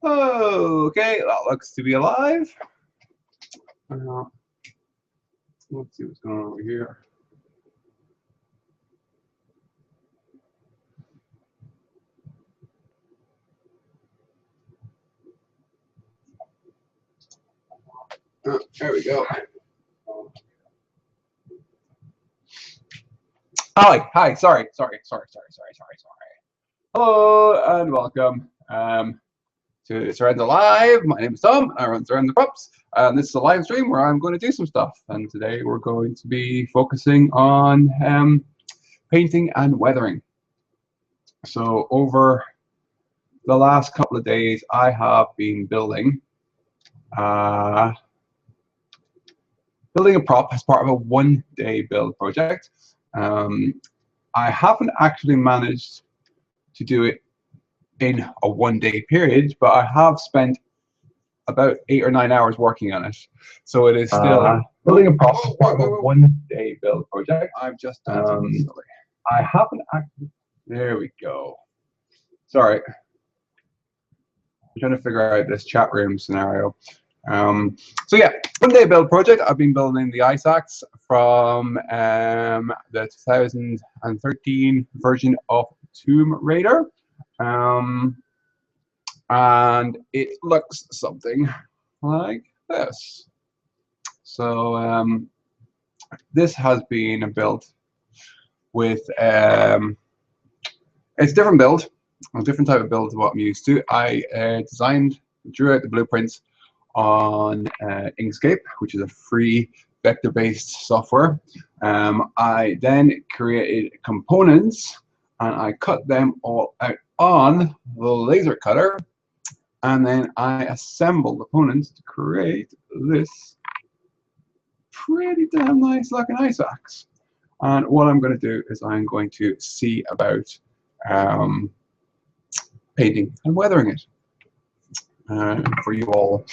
Okay, that looks to be alive. Let's see what's going on over here. There we go. Hi, sorry. Hello and welcome to Sorenzo Live. My name is Tom. I run Sorenzo Props, and this is a live stream where I'm going to do some stuff. And today we're going to be focusing on painting and weathering. So over the last couple of days, I have been building a prop as part of a one-day build project. I haven't actually managed to do it in a one-day period, but I have spent about 8 or 9 hours working on it. So it is still building a prop as part of a one-day build project. I've just done something silly. I haven't actually. There we go. Sorry. I'm trying to figure out this chat room scenario. So yeah, one-day build project. I've been building the ice axe from the 2013 version of Tomb Raider. And it looks something like this. So this has been built with it's a different build, a different type of build to what I'm used to. I drew out the blueprints on Inkscape, which is a free vector-based software. I then created components and I cut them all out on the laser cutter, and then I assembled components to create this pretty damn nice looking ice axe. And what I'm going to do is I'm going to see about painting and weathering it for you all.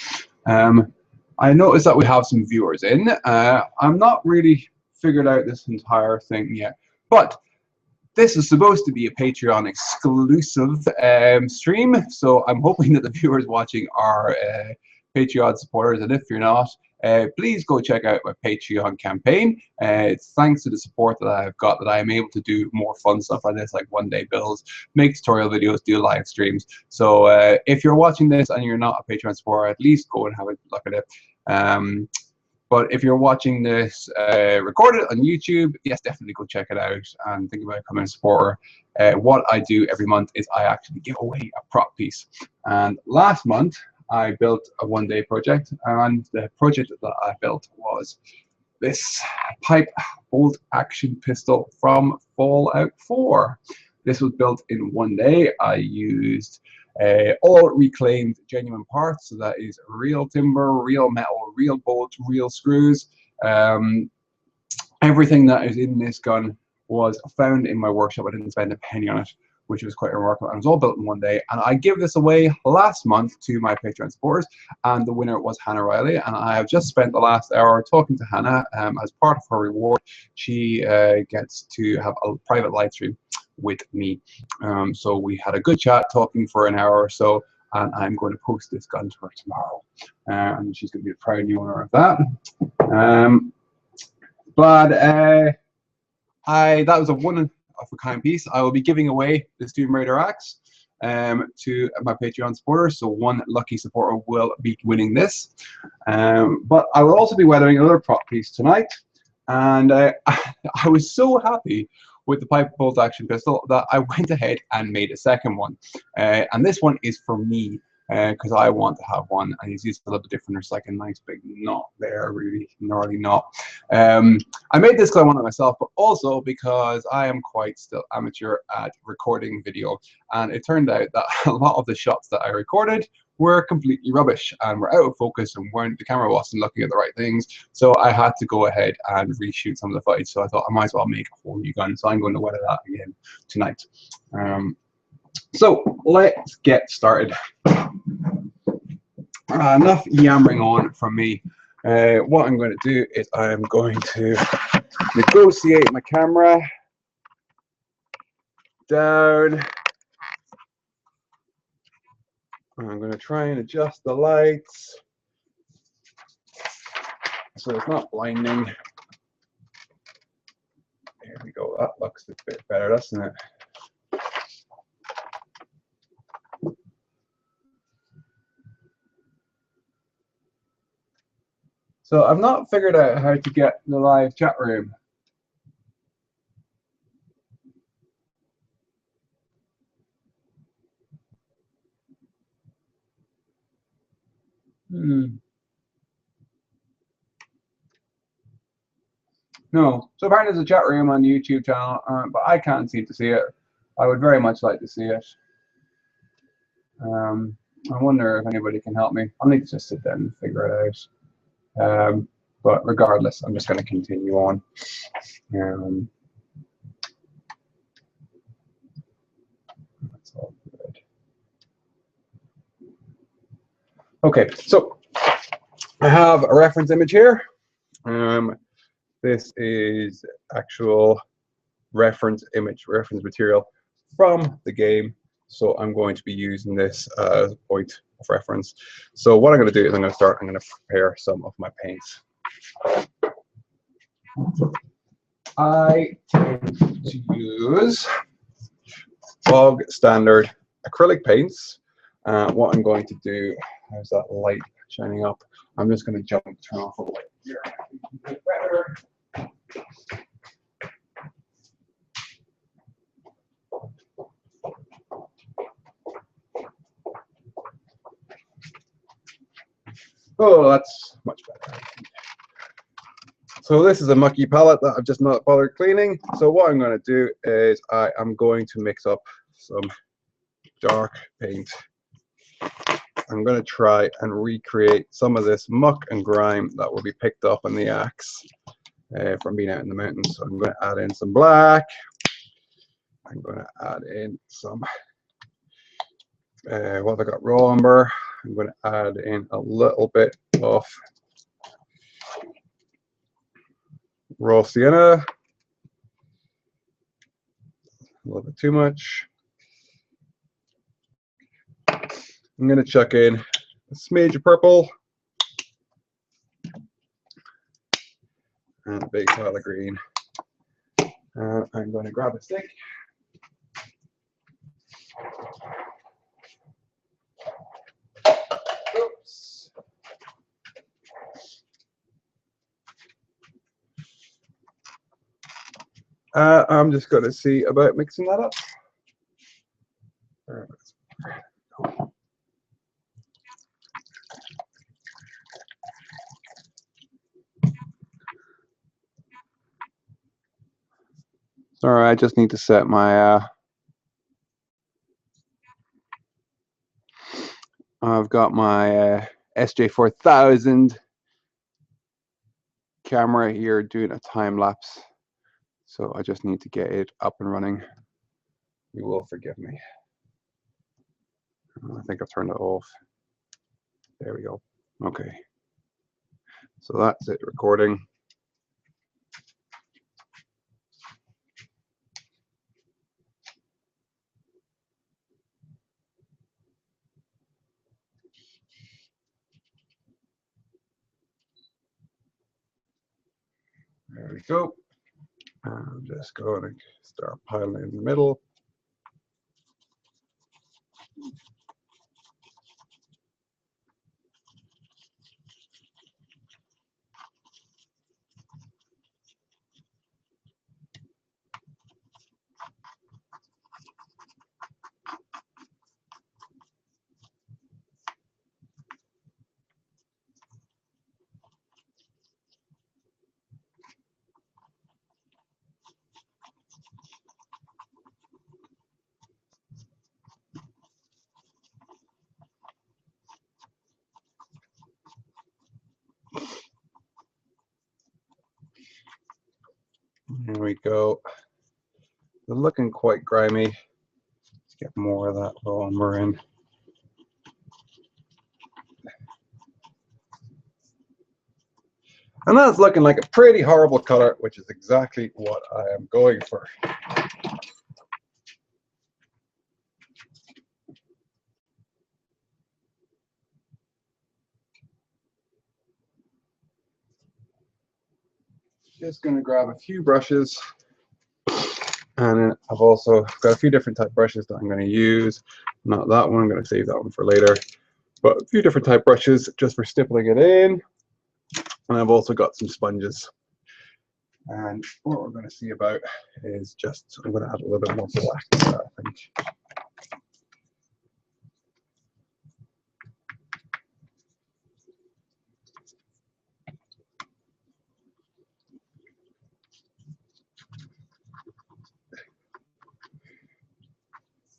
I noticed that we have some viewers in. I'm not really figured out this entire thing yet, but this is supposed to be a Patreon exclusive stream, so I'm hoping that the viewers watching are Patreon supporters, and if you're not, please go check out my Patreon campaign. It's thanks to the support that I've got that I am able to do more fun stuff like this, like one-day builds, make tutorial videos, do live streams. So if you're watching this and you're not a Patreon supporter, at least go and have a look at it. But if you're watching this recorded on YouTube, yes, definitely go check it out and think about becoming a supporter. What I do every month is I actually give away a prop piece. And last month, I built a one-day project, and the project that I built was this pipe bolt action pistol from Fallout 4. This was built in one day. I used all reclaimed genuine parts, so that is real timber, real metal, real bolts, real screws. Everything that is in this gun was found in my workshop. I didn't spend a penny on it, which was quite remarkable. And it was all built in one day. And I gave this away last month to my Patreon supporters, and the winner was Hannah Riley. And I have just spent the last hour talking to Hannah. As part of her reward, she gets to have a private live stream with me. So we had a good chat talking for an hour or so, and I'm going to post this gun to her tomorrow. And she's going to be a proud new owner of that. That was a one-of-a-kind piece. I will be giving away this Tomb Raider axe to my Patreon supporters, so one lucky supporter will be winning this. But I will also be weathering another prop piece tonight, and I was so happy with the pipe bolt action pistol that I went ahead and made a second one. And this one is for me, because I want to have one, and you see it's a little bit different. There's like a nice big knot there, really gnarly knot. I made this because I wanted it myself, but also because I am quite still amateur at recording video, and it turned out that a lot of the shots that I recorded were completely rubbish and were out of focus, and the camera wasn't looking at the right things. So I had to go ahead and reshoot some of the fights. So I thought I might as well make a whole new gun. So I'm going to weather that again tonight. So let's get started. Enough yammering on from me. What I'm going to do is I'm going to negotiate my camera down I'm going to try and adjust the lights so it's not blinding. There we go. That looks a bit better, doesn't it? So I've not figured out how to get the live chat room. No. So apparently there's a chat room on the YouTube channel, but I can't seem to see it. I would very much like to see it. I wonder if anybody can help me. I'll need to just sit down and figure it out. But regardless, I'm just going to continue on. That's all good. Okay, so I have a reference image here. This is actual reference material from the game. So I'm going to be using this as a point of reference. So what I'm going to do is I'm going to prepare some of my paints. I tend to use bog standard acrylic paints. What I'm going to do, how's that light shining up? I'm just going to turn off the light here. Better. Oh, that's much better. So this is a mucky palette that I've just not bothered cleaning. So what I'm going to do is I am going to mix up some dark paint. I'm going to try and recreate some of this muck and grime that will be picked up on the axe from being out in the mountains. So I'm going to add in some black. I'm going to add in some, what have I got, raw umber. I'm going to add in a little bit of raw sienna. A little bit too much. I'm going to chuck in a smidge of purple and a big pile of green. I'm going to grab a stick. Oops. I'm just going to see about mixing that up. Sorry, I just need to set my I've got my SJ4000 camera here doing a time lapse, so I just need to get it up and running. You will forgive me. I think I've turned it off. There we go. Okay, so that's it recording. There we go. I'm just going to start piling in the middle. There we go. They're looking quite grimy. Let's get more of that raw umber in. And that's looking like a pretty horrible color, which is exactly what I am going for. Just going to grab a few brushes, and I've also got a few different type brushes that I'm going to use. Not that one, I'm going to save that one for later, but a few different type brushes just for stippling it in. And I've also got some sponges. And what we're going to see about is just, I'm going to add a little bit more black to that, I think.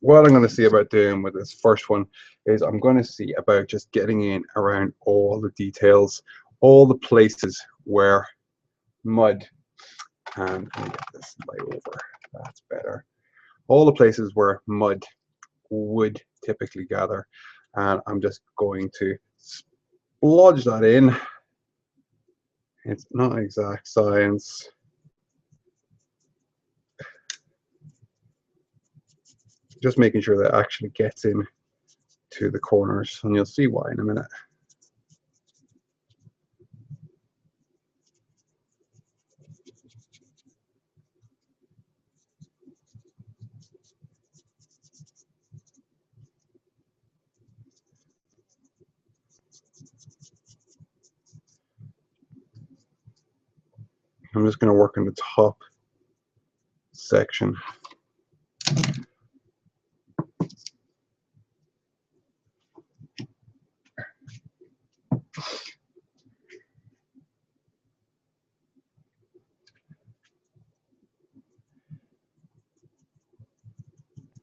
What I'm going to see about doing with this first one is I'm going to see about just getting in around all the details, all the places where mud, and let me get this light over, that's better, all the places where mud would typically gather, and I'm just going to splodge that in. It's not exact science. Just making sure that it actually gets in to the corners, and you'll see why in a minute. I'm just going to work on the top section.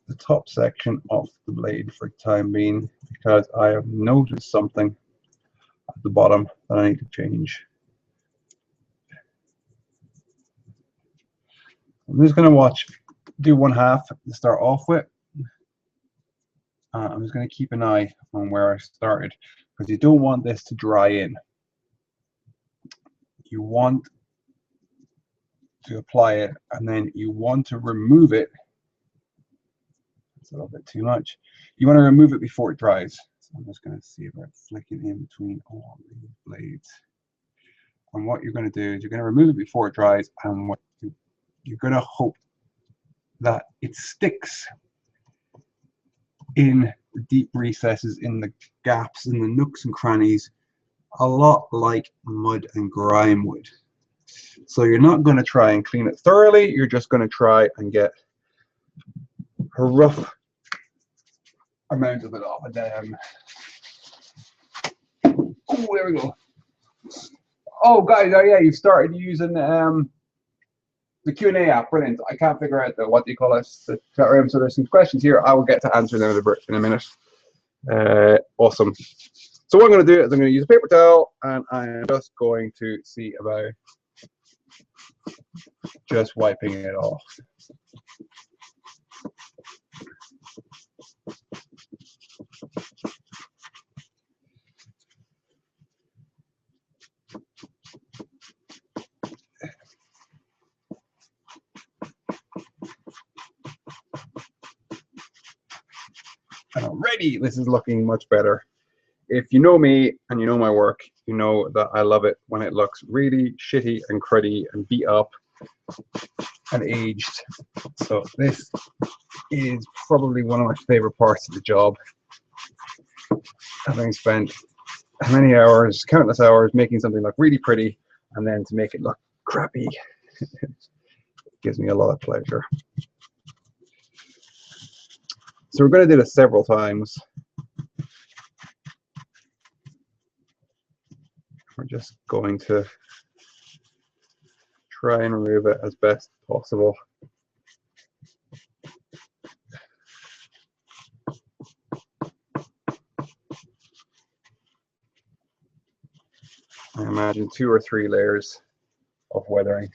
The top section of the blade for the time being, because I have noticed something at the bottom that I need to change. I'm just going to do one half to start off with. I'm just going to keep an eye on where I started, because you don't want this to dry in. You want to apply it, and then you want to remove it. It's a little bit too much. You want to remove it before it dries. So I'm just going to see about flicking in between all these blades. And what you're going to do is you're going to remove it before it dries, and what you're going to hope that it sticks in the deep recesses, in the gaps, in the nooks and crannies, a lot like mud and grime would. So you're not going to try and clean it thoroughly, you're just going to try and get a rough amount of it off. And oh, there we go. Oh guys, oh yeah, you've started using the Q&A app. Brilliant. I can't figure out what do you call it, the chat room. So there's some questions here. I will get to answer them in a minute. Awesome. So what I'm going to do is I'm going to use a paper towel, and I'm just going to see about just wiping it off. And already this is looking much better. If you know me and you know my work, you know that I love it when it looks really shitty and cruddy and beat up and aged. So this is probably one of my favorite parts of the job. Having spent many hours, countless hours, making something look really pretty, and then to make it look crappy, gives me a lot of pleasure. So we're going to do this several times. We're just going to try and remove it as best possible. I imagine 2 or 3 layers of weathering.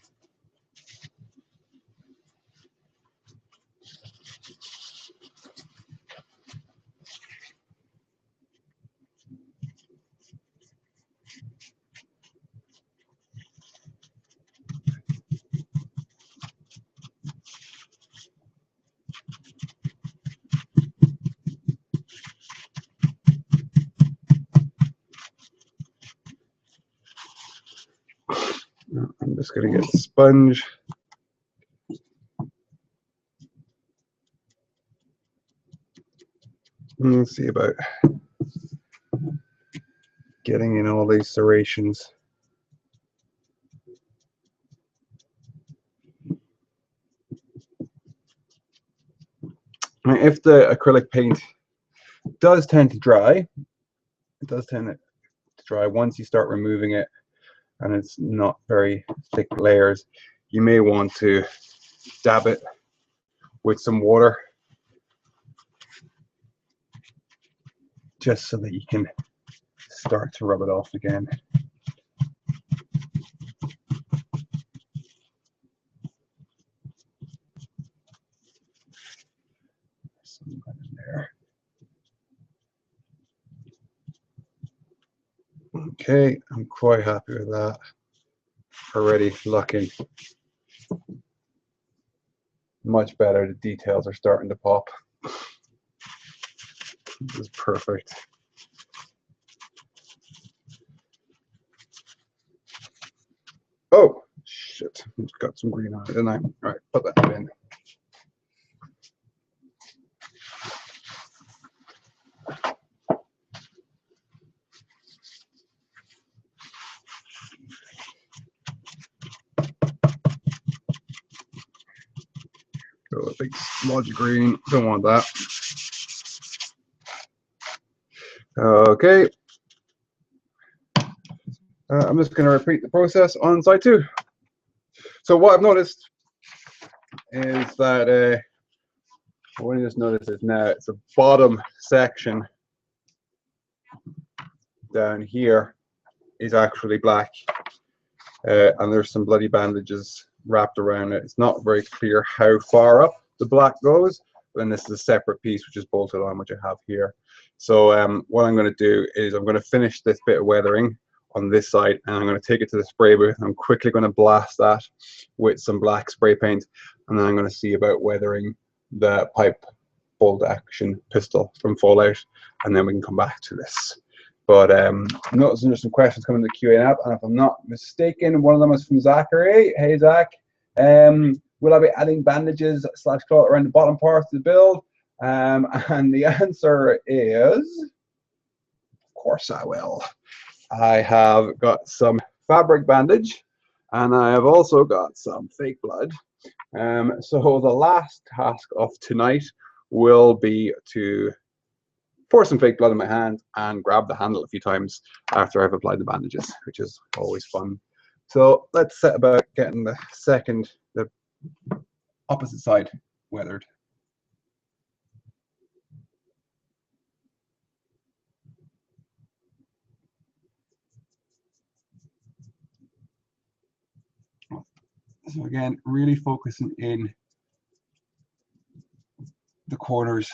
I'm just going to get the sponge. Let's see about getting in all these serrations. If the acrylic paint does tend to dry, it does tend to dry once you start removing it, and it's not very thick layers, you may want to dab it with some water just so that you can start to rub it off again. There. Okay, I'm quite happy with that. Already looking much better. The details are starting to pop. This is perfect. Oh shit, got some green on it, didn't I? All right, put that in. Go a big splodge of green, don't want that. Okay, I'm just going to repeat the process on side 2. So what I've noticed is that what I just noticed is now it's the bottom section down here is actually black, and there's some bloody bandages wrapped around it. It's not very clear how far up the black goes, but then this is a separate piece which is bolted on, which I have here. So what I'm going to do is I'm going to finish this bit of weathering on this side, and I'm going to take it to the spray booth. I'm quickly going to blast that with some black spray paint, and then I'm going to see about weathering the pipe bolt action pistol from Fallout, and then we can come back to this. But I'm noticing there's some questions coming to the Q&A app, and if I'm not mistaken, one of them is from Zachary. Hey Zach, will I be adding bandages / cloth around the bottom part of the build? And the answer is, of course I will. I have got some fabric bandage, and I have also got some fake blood. So the last task of tonight will be to pour some fake blood in my hand and grab the handle a few times after I've applied the bandages, which is always fun. So let's set about getting the opposite side weathered. So again, really focusing in the corners.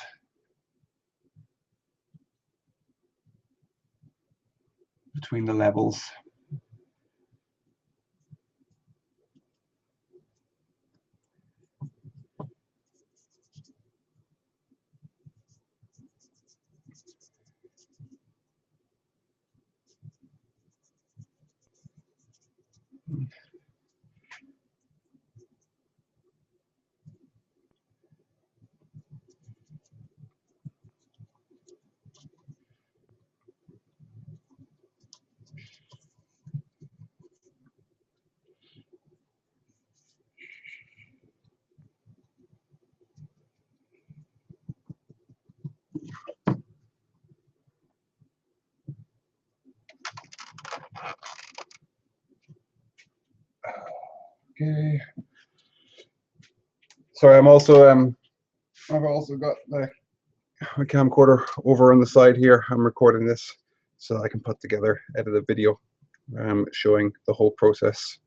Between the levels. Okay. Sorry, I'm also I've also got my camcorder over on the side here. I'm recording this so I can put together, edit a video showing the whole process.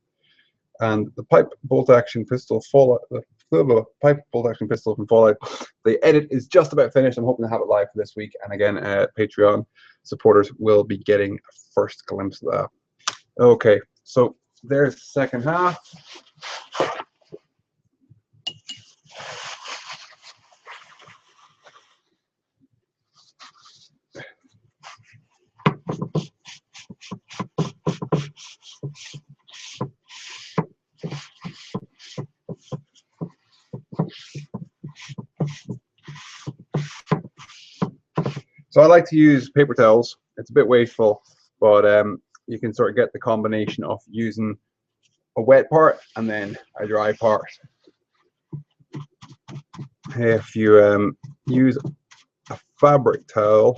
And the pipe bolt action pistol Fallout, the pipe bolt action pistol from Fallout, the edit is just about finished. I'm hoping to have it live for this week, and again, Patreon supporters will be getting a first glimpse of that. Okay, so there's the second half. So I like to use paper towels. It's a bit wasteful, but you can sort of get the combination of using a wet part and then a dry part. If you use a fabric towel,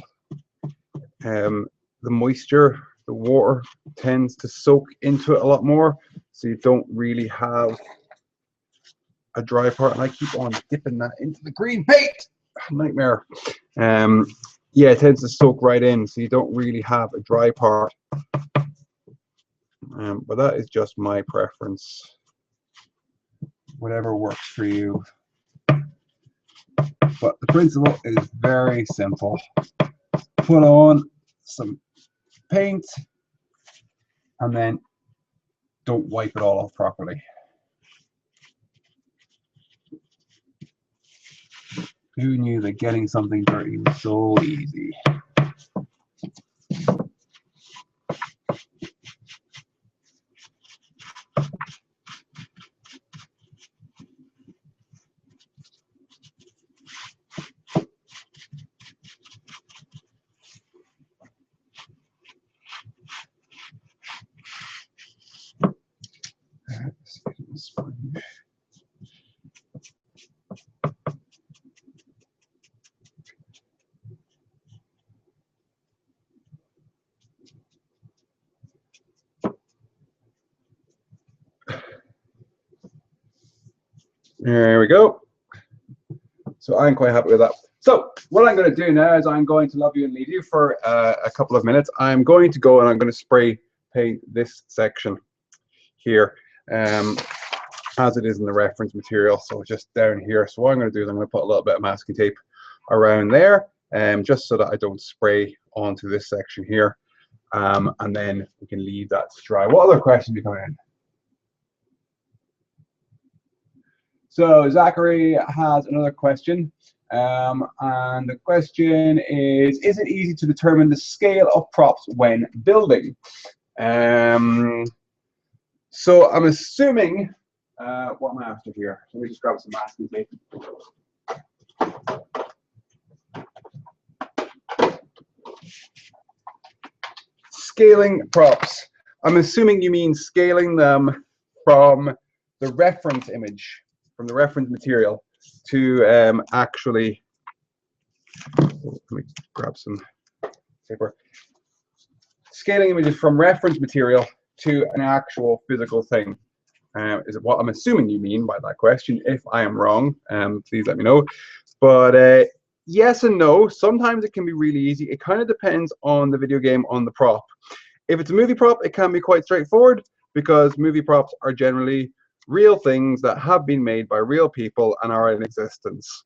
the moisture, the water tends to soak into it a lot more, so you don't really have a dry part. And I keep on dipping that into the green paint. Nightmare. Yeah, it tends to soak right in, so you don't really have a dry part. But that is just my preference. Whatever works for you. But the principle is very simple. Put on some paint and then don't wipe it all off properly. Who knew that getting something dirty was so easy? There we go. So I'm quite happy with that. So what I'm going to do now is I'm going to love you and leave you for a couple of minutes. I'm going to go and I'm going to spray paint this section here as it is in the reference material. So just down here. So what I'm going to do is I'm going to put a little bit of masking tape around there, just so that I don't spray onto this section here. And then we can leave that to dry. What other questions are coming in? So Zachary has another question, and the question is it easy to determine the scale of props when building? So I'm assuming, what am I after here? Let me just grab some masking tape. Scaling props. I'm assuming you mean scaling them from the reference image, from the reference material to actually, let me grab some paper. Scaling images from reference material to an actual physical thing is what I'm assuming you mean by that question. If I am wrong, please let me know. But yes and no. Sometimes it can be really easy. It kind of depends on the video game, on the prop. If it's a movie prop, it can be quite straightforward because movie props are generally real things that have been made by real people and are in existence.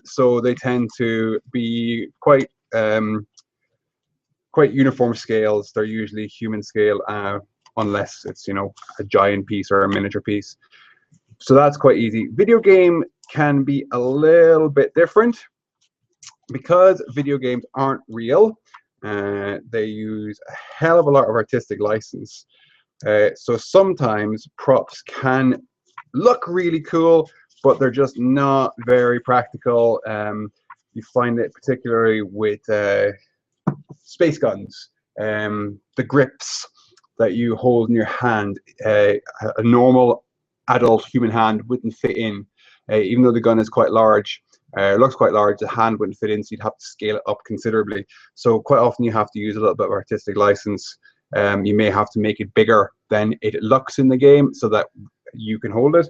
So they tend to be quite uniform scales. They're usually human scale, unless it's, you know, a giant piece or a miniature piece. So that's quite easy. Video game can be a little bit different because video games aren't real. They use a hell of a lot of artistic license. So sometimes props can look really cool, but they're just not very practical. You find it particularly with space guns, the grips that you hold in your hand. A normal adult human hand wouldn't fit in, even though the gun is quite large. Looks quite large, the hand wouldn't fit in, so you'd have to scale it up considerably. So quite often you have to use a little bit of artistic license. You may have to make it bigger than it looks in the game so that you can hold it.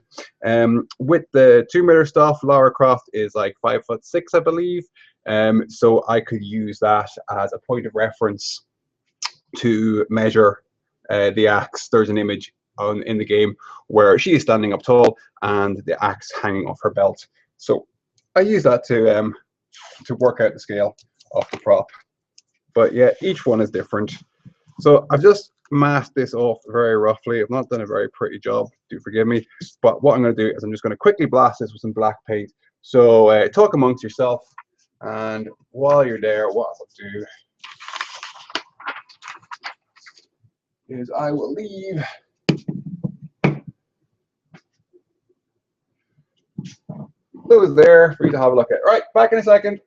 With the Tomb Raider stuff, Lara Croft is like 5'6", I believe. So I could use that as a point of reference to measure the axe. There's an image in the game where she is standing up tall and the axe hanging off her belt. So I use that to work out the scale of the prop. But yeah, each one is different. So I've just masked this off very roughly. I've not done a very pretty job, do forgive me. But what I'm going to do is I'm just going to quickly blast this with some black paint. So talk amongst yourself, and while you're there, what I'll do is I will leave those there for you to have a look at. Right, back in a second.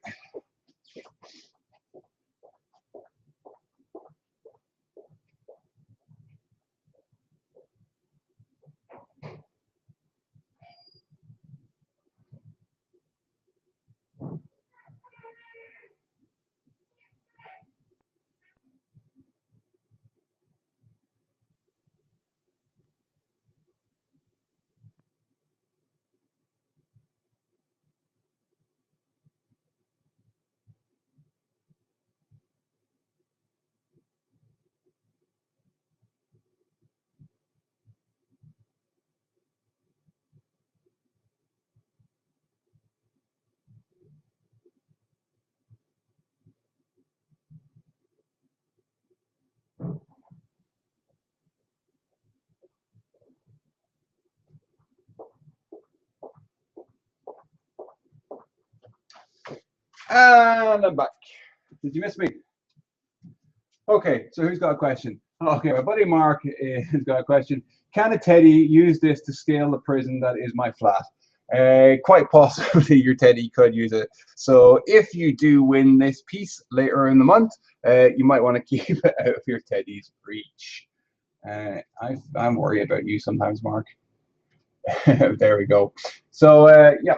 And I'm back. Did you miss me? Okay, so who's got a question? Okay, my buddy Mark has got a question. Can a teddy use this to scale the prison that is my flat? Quite possibly your teddy could use it. So if you do win this piece later in the month, you might want to keep it out of your teddy's reach. I'm worried about you sometimes, Mark. There we go. So yeah,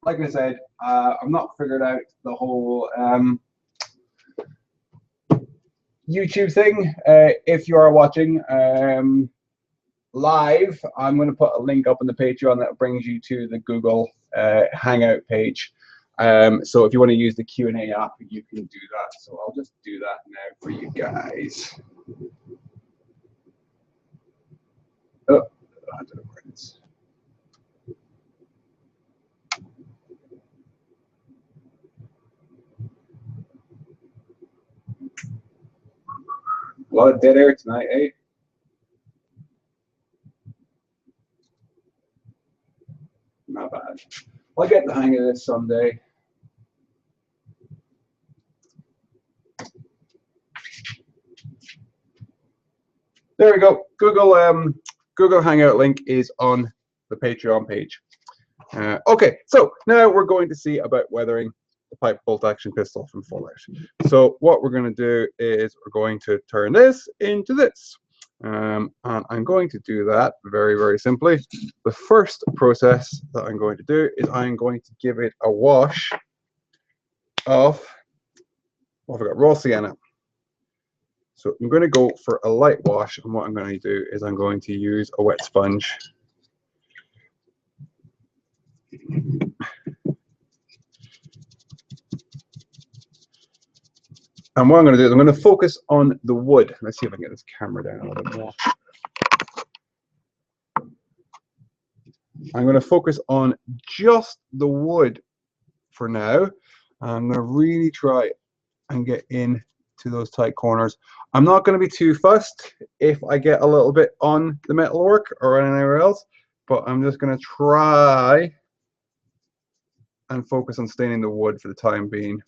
like I said, I've not figured out the whole YouTube thing. If you are watching live, I'm going to put a link up in the Patreon that brings you to the Google Hangout page. So if you want to use the Q&A app, you can do that. So I'll just do that now for you guys. Oh, I don't know where it is. A lot of dead air tonight, eh? Not bad. I'll get the hang of this someday. There we go. Google Hangout link is on the Patreon page. Okay, so now we're going to see about weathering the pipe bolt action pistol from Fallout. So what we're going to do is we're going to turn this into this. And I'm going to do that very, very simply. The first process that I'm going to do is I'm going to give it a wash of, well, I've got raw sienna. So I'm going to go for a light wash, and what I'm going to do is I'm going to use a wet sponge. And what I'm going to do is I'm going to focus on the wood. Let's see if I can get this camera down a little bit more. I'm going to focus on just the wood for now. I'm going to really try and get into those tight corners. I'm not going to be too fussed if I get a little bit on the metalwork or anywhere else, but I'm just going to try and focus on staining the wood for the time being.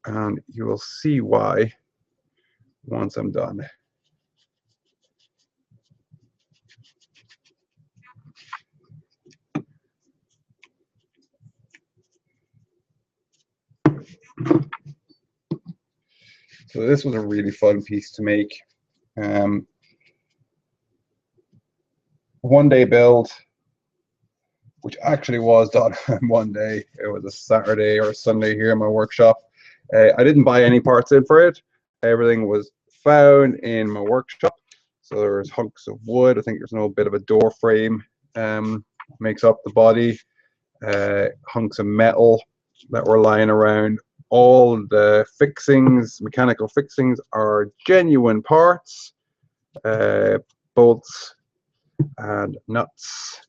And you will see why once I'm done. So this was a really fun piece to make. One day build, which actually was done in one day. It was a Saturday or a Sunday here in my workshop. I didn't buy any parts in for it. Everything was found in my workshop. So there's hunks of wood. I think there's no bit of a door frame makes up the body. Hunks of metal that were lying around. All the fixings, mechanical fixings, are genuine parts. Bolts and nuts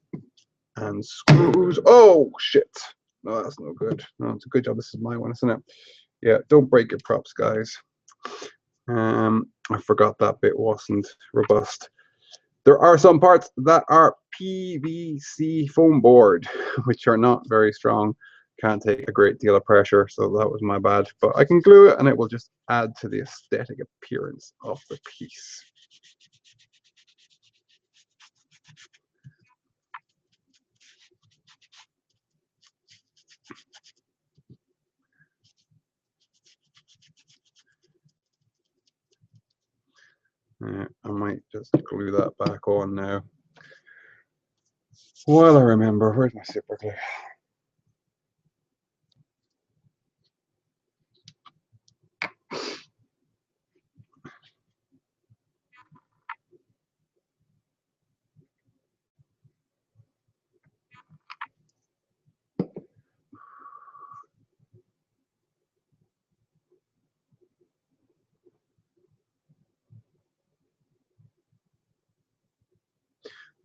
and screws. Oh shit! No, that's no good. No, it's a good job. This is my one, isn't it? Yeah, don't break your props, guys. I forgot that bit wasn't robust. There are some parts that are PVC foam board, which are not very strong. Can't take a great deal of pressure, so that was my bad. But I can glue it, and it will just add to the aesthetic appearance of the piece. I might just glue that back on now. While I remember, where's my super glue?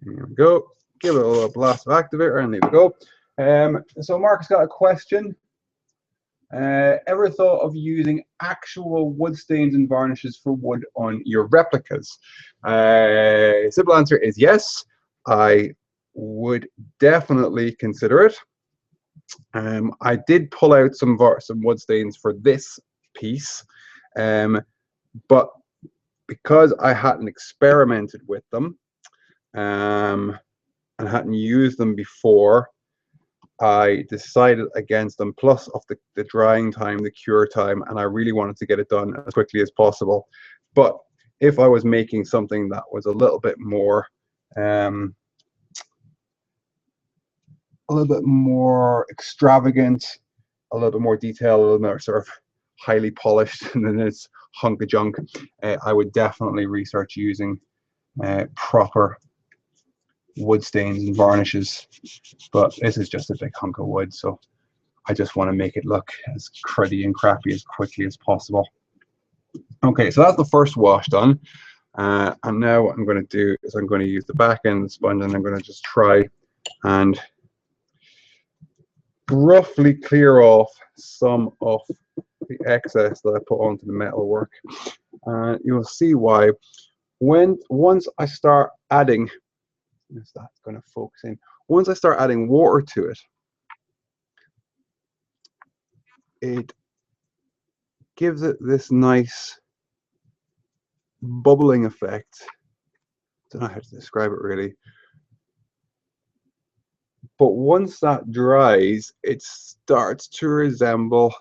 There we go. Give it a little blast of activator and there we go. So Mark's got a question. Ever thought of using actual wood stains and varnishes for wood on your replicas? Simple answer is yes. I would definitely consider it. I did pull out some wood stains for this piece, but because I hadn't experimented with them and hadn't used them before, I decided against them, plus of the drying time, the cure time, and I really wanted to get it done as quickly as possible. But if I was making something that was a little bit more extravagant, a little bit more detailed, a little more sort of highly polished, and then it's hunk of junk, I would definitely research using proper wood stains and varnishes. But this is just a big hunk of wood, so I just want to make it look as cruddy and crappy as quickly as possible. Okay, so that's the first wash done. And now what I'm going to do is I'm going to use the back end of the sponge, and I'm going to just try and roughly clear off some of the excess that I put onto the metalwork. You'll see why. Once I start adding, is that going to focus in? Once I start adding water to it, it gives it this nice bubbling effect. Don't know how to describe it really. But once that dries, it starts to resemble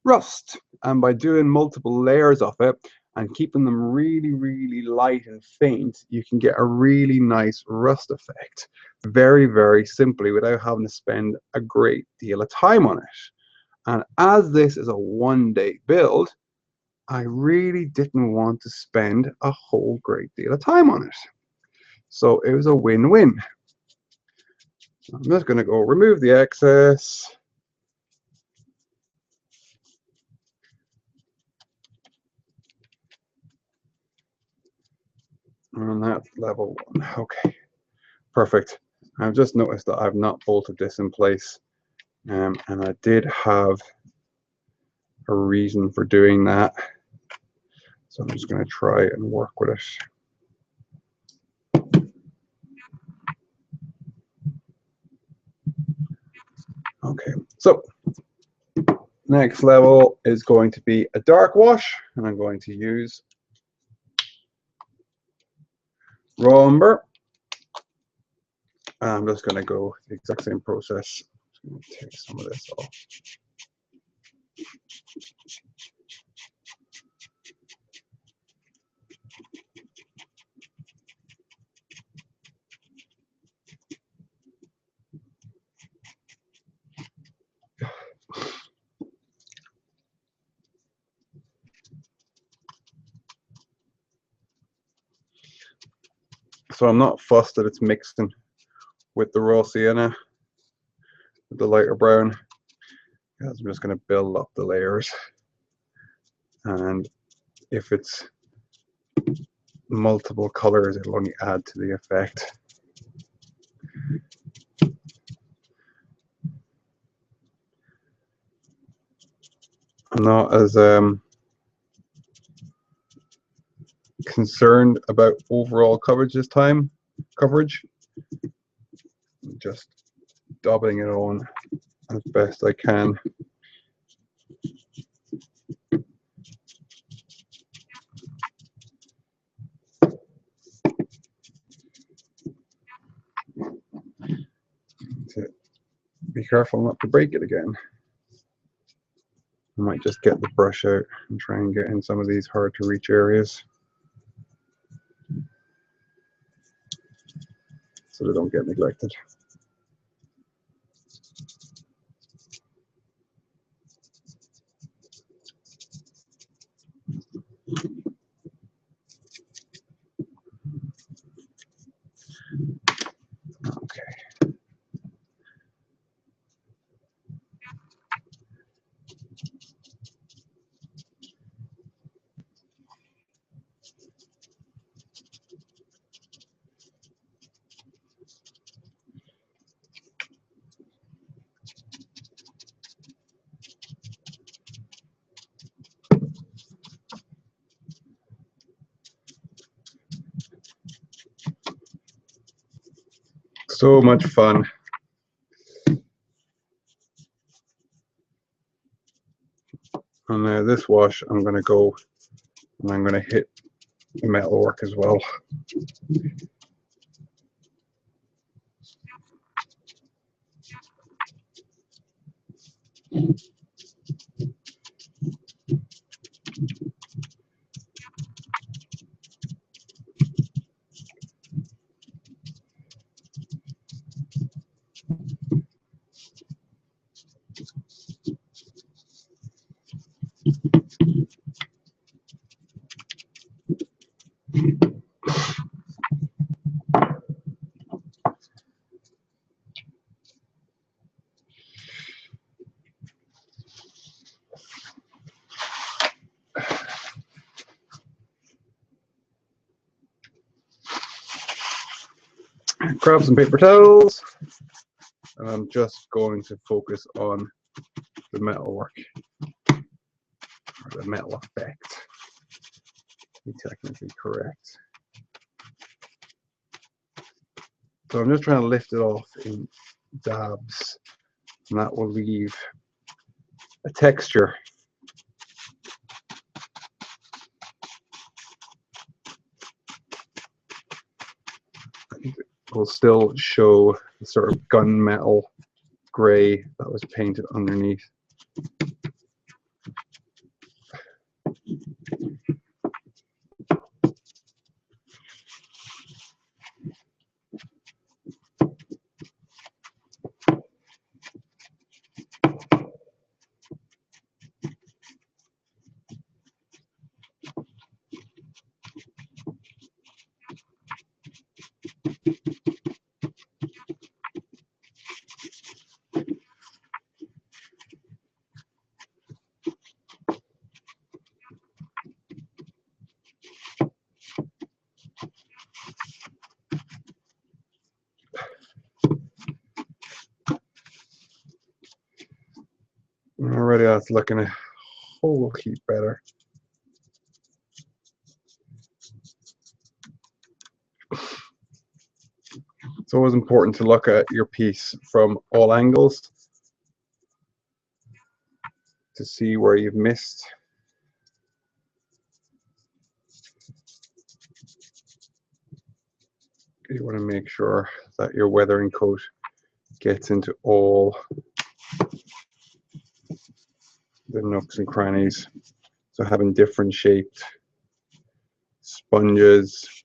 rust. And by doing multiple layers of it and keeping them really, really light and faint, you can get a really nice rust effect very, very simply without having to spend a great deal of time on it. And as this is a one-day build, I really didn't want to spend a whole great deal of time on it. So it was a win-win. I'm just going to go remove the excess. And that's level 1. Okay, perfect. I've just noticed that I've not bolted this in place. And I did have a reason for doing that. So I'm just going to try and work with it. Okay, so next level is going to be a dark wash, and I'm going to use raw umber. I'm just going to go the exact same process. I'm going to take some of this off. So I'm not fussed that it's mixing with the raw sienna, with the lighter brown, because I'm just going to build up the layers. And if it's multiple colors, it'll only add to the effect. I'm not as concerned about overall coverage this time. Just dabbing it on as best I can. To be careful not to break it again. I might just get the brush out and try and get in some of these hard to reach areas so they don't get neglected. Okay. So much fun. And now this wash, I'm going to go and I'm going to hit the metalwork as well. Grab some paper towels, and I'm just going to focus on the metalwork, or the metal effect, to be technically correct. So I'm just trying to lift it off in dabs, and that will leave a texture. It will still show the sort of gunmetal gray that was painted underneath. Already that's looking a whole heap better. It's always important to look at your piece from all angles to see where you've missed. You want to make sure that your weathering coat gets into all the nooks and crannies. So having different shaped sponges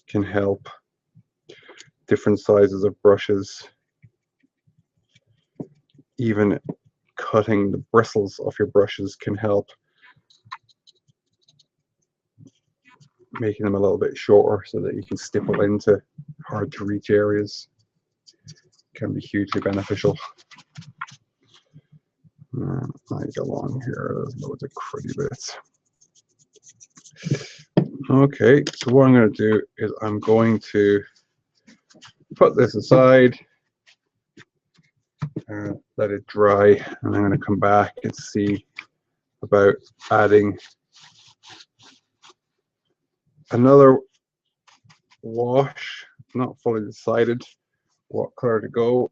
can help. Different sizes of brushes. Even cutting the bristles off your brushes can help. Making them a little bit shorter so that you can stipple into hard to reach areas can be hugely beneficial. I go along here, there's loads of pretty bits. Okay, so what I'm going to do is I'm going to put this aside and let it dry, and I'm going to come back and see about adding another wash. Not fully decided what color to go.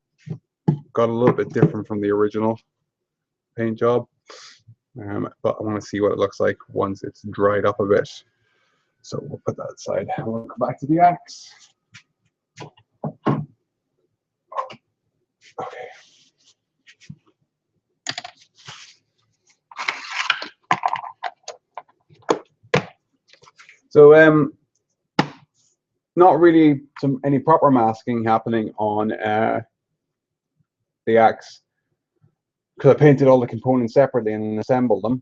Got a little bit different from the original paint job, but I want to see what it looks like once it's dried up a bit. So we'll put that aside and we'll come back to the axe. Okay. So not really any proper masking happening on the axe, because I painted all the components separately and assembled them.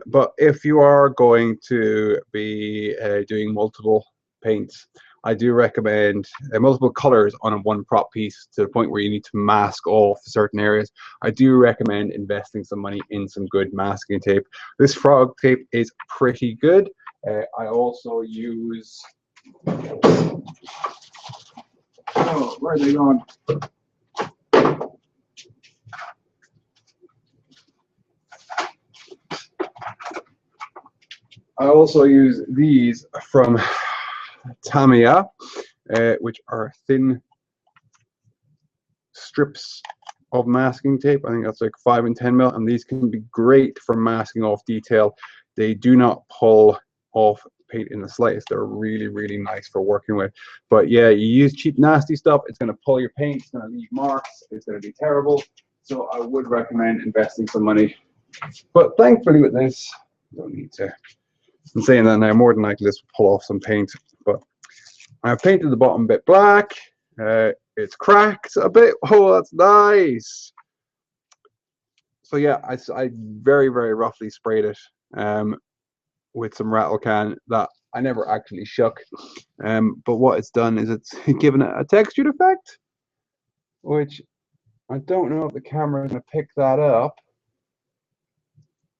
But if you are going to be doing multiple paints, I do recommend multiple colors on one prop piece to the point where you need to mask off certain areas. I do recommend investing some money in some good masking tape. This frog tape is pretty good. I also use, oh, where are they going? I also use these from Tamiya, which are thin strips of masking tape. I think that's like 5 and 10 mil, and these can be great for masking off detail. They do not pull off paint in the slightest. They're really, really nice for working with. But yeah, you use cheap, nasty stuff, it's going to pull your paint, it's going to leave marks, it's going to be terrible. So I would recommend investing some money. But thankfully with this, you don't need to. I'm saying that now, more than likely this will pull off some paint. But I've painted the bottom bit black. It's cracked a bit. Oh, that's nice. So yeah, I very, very roughly sprayed it with some rattle can that I never actually shook. But what it's done is it's given it a textured effect, which I don't know if the camera is going to pick that up,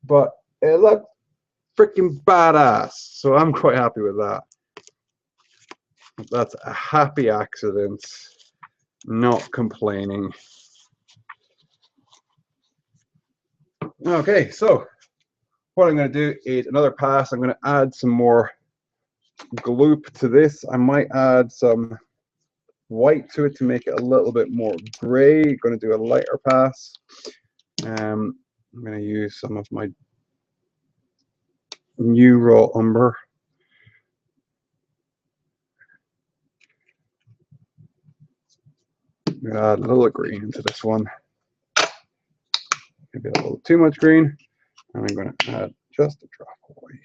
but it looked freaking badass. So I'm quite happy with that. That's a happy accident. Not complaining. Okay, so what I'm going to do is another pass. I'm going to add some more gloop to this. I might add some white to it to make it a little bit more gray. Going to do a lighter pass. I'm going to use some of my new raw umber. I'm going to add a little green into this one. Maybe a little too much green. And I'm going to add just a drop of white.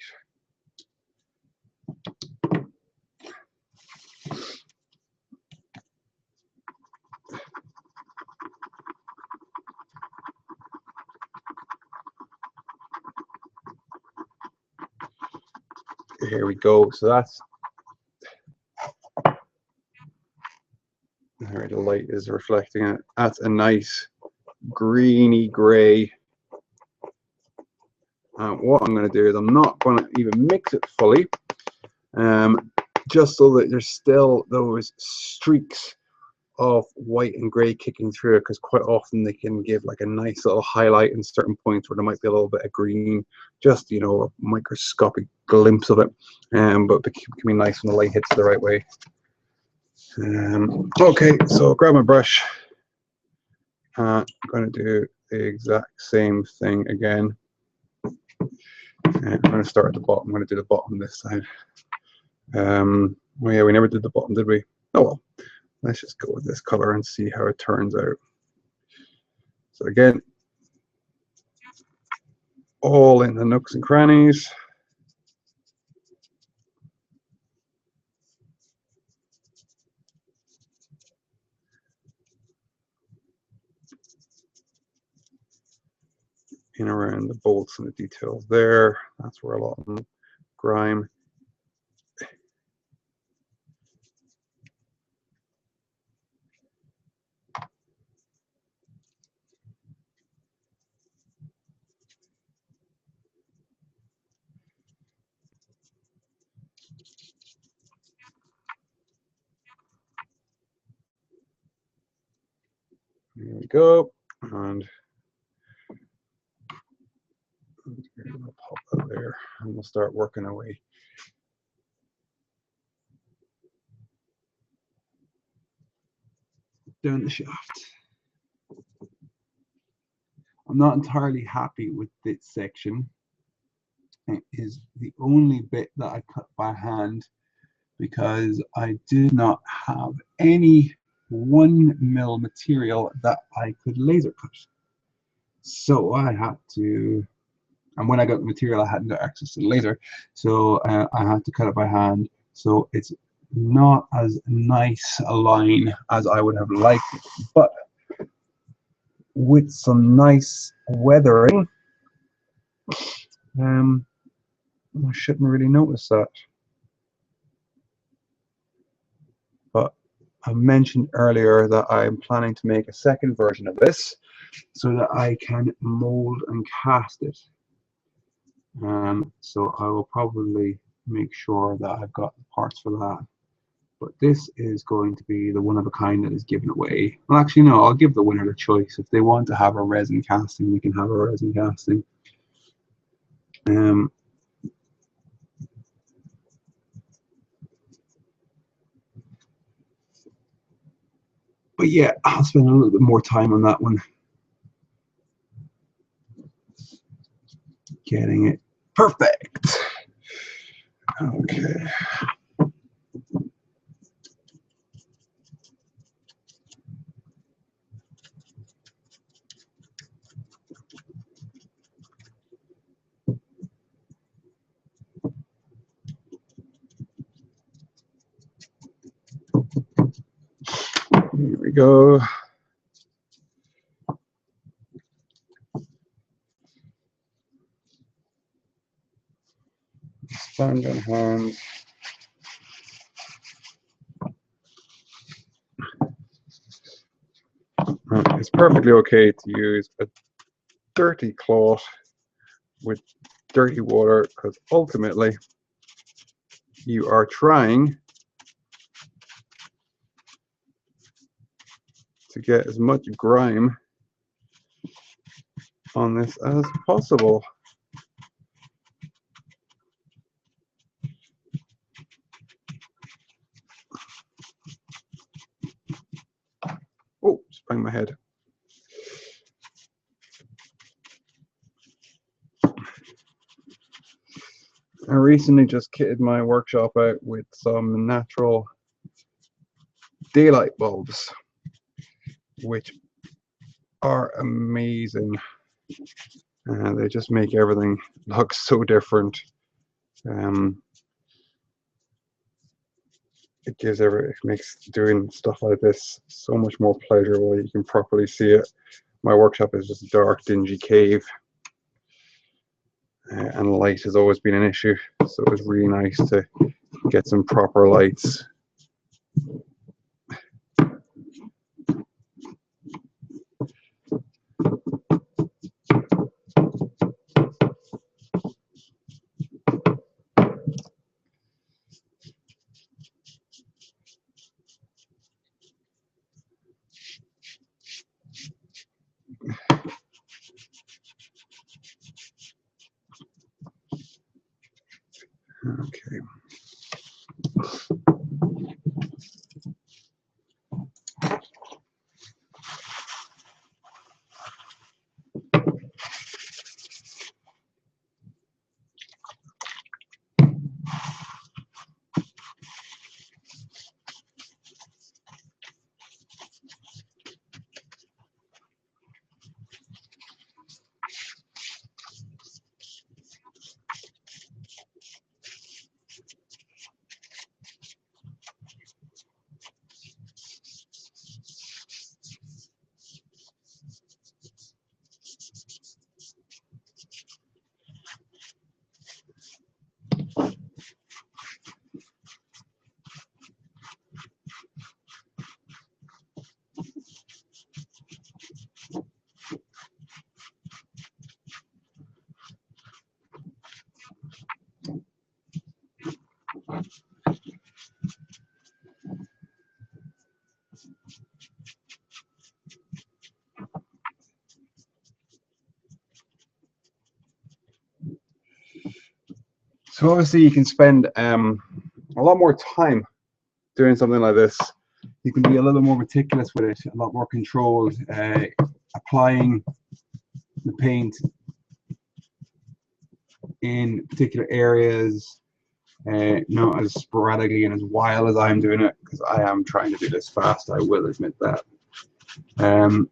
Here we go. So that's there. The light is reflecting it. That's a nice greeny gray. What I'm going to do is I'm not going to even mix it fully, just so that there's still those streaks of white and gray kicking through it, because quite often they can give like a nice little highlight in certain points where there might be a little bit of green, just, you know, a microscopic glimpse of it. But it can be nice when the light hits the right way. Okay, so grab my brush. I'm going to do the exact same thing again. And I'm going to start at the bottom. I'm going to do the bottom this side. Well, yeah, we never did the bottom, did we? Oh well. Let's just go with this color and see how it turns out. So again, all in the nooks and crannies. In around the bolts and the details there. That's where a lot of them grime. There we go. And we'll pop that there, and we'll start working our way. Down the shaft. I'm not entirely happy with this section. It is the only bit that I cut by hand because I did not have any 1 mil material that I could laser cut. So I had to, and when I got the material, I hadn't got access to the laser, so I had to cut it by hand. So it's not as nice a line as I would have liked it, but with some nice weathering, I shouldn't really notice that. But I mentioned earlier that I'm planning to make a second version of this so that I can mold and cast it. So I will probably make sure that I've got the parts for that. But this is going to be the one of a kind that is given away. Well, actually, no, I'll give the winner the choice. If they want to have a resin casting, we can have a resin casting. But yeah, I'll spend a little bit more time on that one, getting it perfect. Okay. Here we go. Sponge on hand. It's perfectly okay to use a dirty cloth with dirty water, because ultimately you are trying to get as much grime on this as possible. Oh, just banged my head. I recently just kitted my workshop out with some natural daylight bulbs, which are amazing. They just make everything look so different. It makes doing stuff like this so much more pleasurable. You can properly see it. My workshop is just a dark, dingy cave, and light has always been an issue, so it was really nice to get some proper lights. Okay. So obviously you can spend a lot more time doing something like this. You can be a little more meticulous with it, a lot more controlled, applying the paint in particular areas, not as sporadically and as wild as I'm doing it, because I am trying to do this fast, I will admit that. And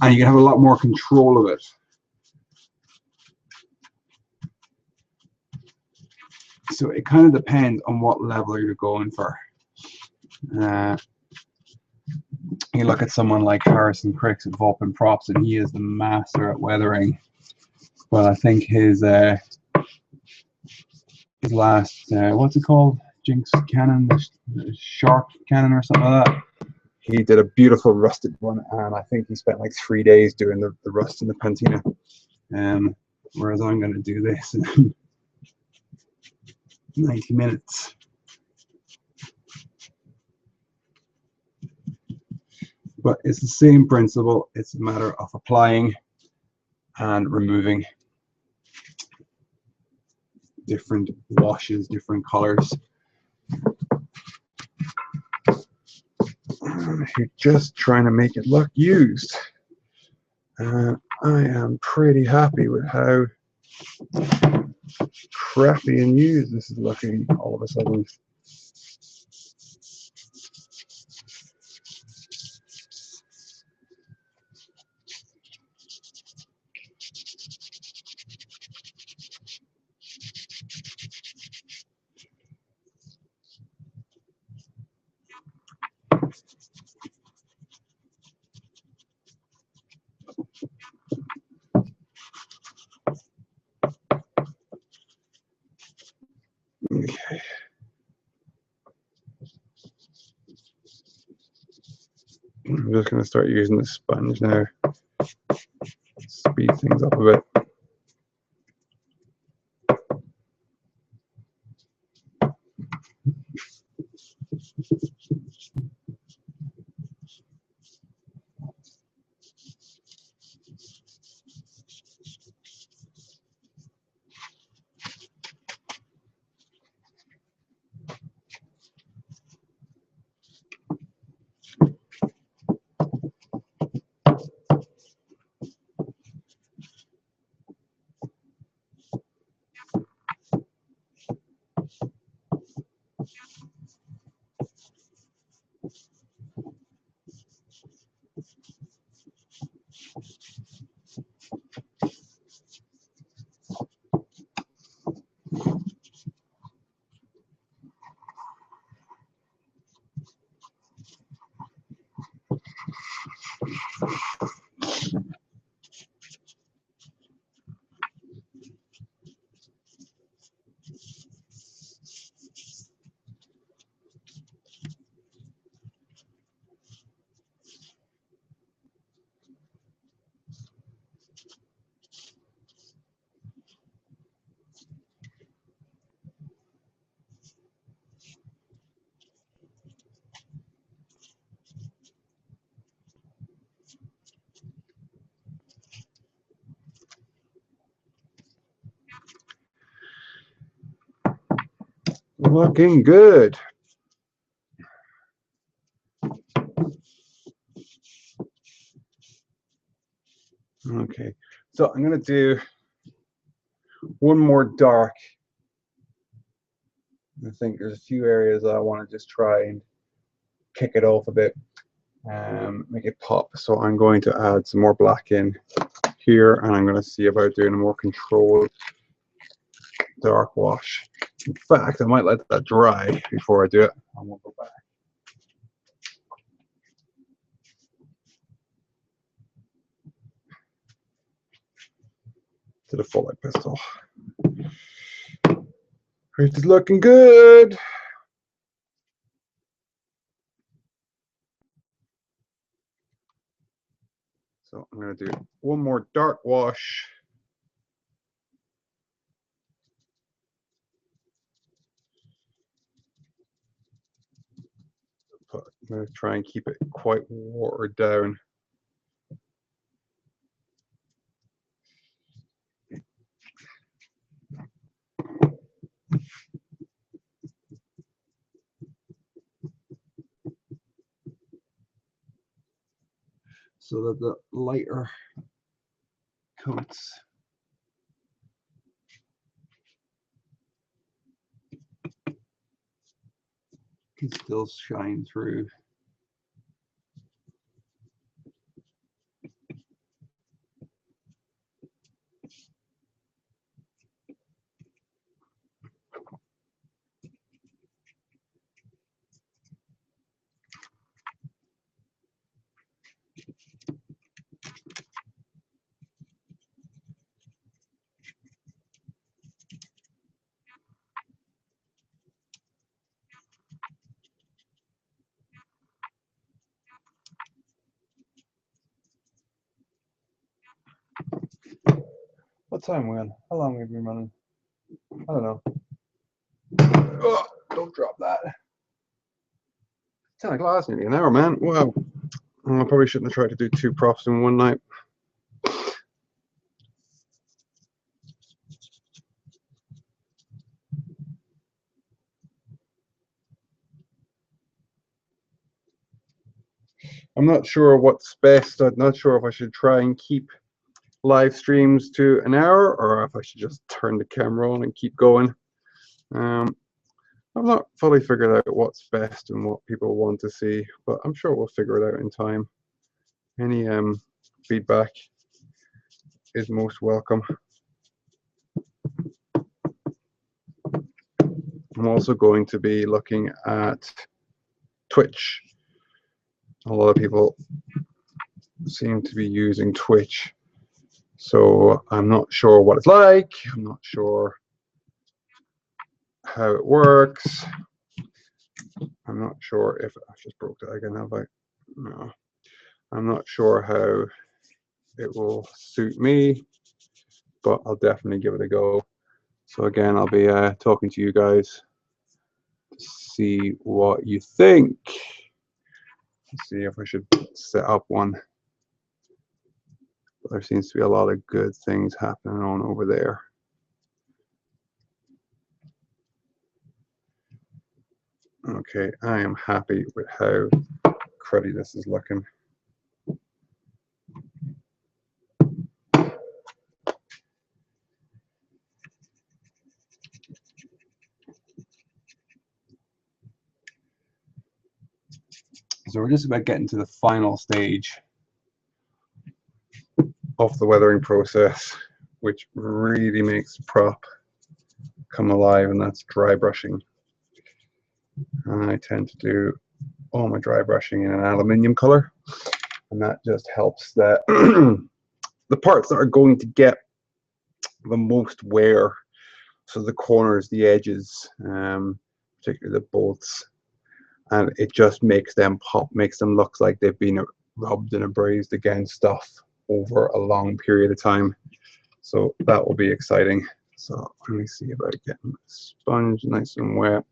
you can have a lot more control of it. So it kind of depends on what level you're going for. You look at someone like Harrison Cricks at Vulpin Props, and he is the master at weathering. Well, I think his last, what's it called? Jinx Cannon, the Shark Cannon or something like that. He did a beautiful rusted one, and I think he spent like 3 days doing the rust in the patina. Whereas I'm going to do this in 90 minutes. But it's the same principle. It's a matter of applying and removing different washes, different colors. You're just trying to make it look used. I am pretty happy with how crappy and used this is looking all of a sudden. Okay. I'm just going to start using the sponge now. Speed things up a bit. Looking good. Okay, so I'm going to do one more dark. I think there's a few areas that I want to just try and kick it off a bit, make it pop. So I'm going to add some more black in here, and I'm going to see about doing a more controlled dark wash. In fact, I might let that dry before I do it, and we'll go back to the full light pistol. It's looking good. So I'm going to do one more dark wash. But I'm going to try and keep it quite watered down. So that the lighter coats can still shine through. What time are we on? How long have we been running? I don't know. Oh, don't drop that. 10 o'clock, nearly an hour, man. Wow. I probably shouldn't have tried to do 2 props in one night. I'm not sure what's best. I'm not sure if I should try and keep live streams to an hour or if I should just turn the camera on and keep going. I've not fully figured out what's best and what people want to see, but I'm sure we'll figure it out in time. Any feedback is most welcome. I'm also going to be looking at Twitch. A lot of people seem to be using Twitch, so I'm not sure what it's like. I'm not sure how it works. I'm not sure if I just broke that again. Have I? No. I'm not sure how it will suit me, but I'll definitely give it a go. So again, I'll be talking to you guys to see what you think. Let's see if I should set up one. There seems to be a lot of good things happening on over there. Okay, I am happy with how cruddy this is looking. So we're just about getting to the final stage of the weathering process, which really makes the prop come alive, and that's dry brushing. I tend to do all my dry brushing in an aluminium color, and that just helps that the parts that are going to get the most wear, so the corners, the edges, particularly the bolts, and it just makes them pop, makes them look like they've been rubbed and abrased against stuff over a long period of time. So that will be exciting. So let me see about getting the sponge nice and wet.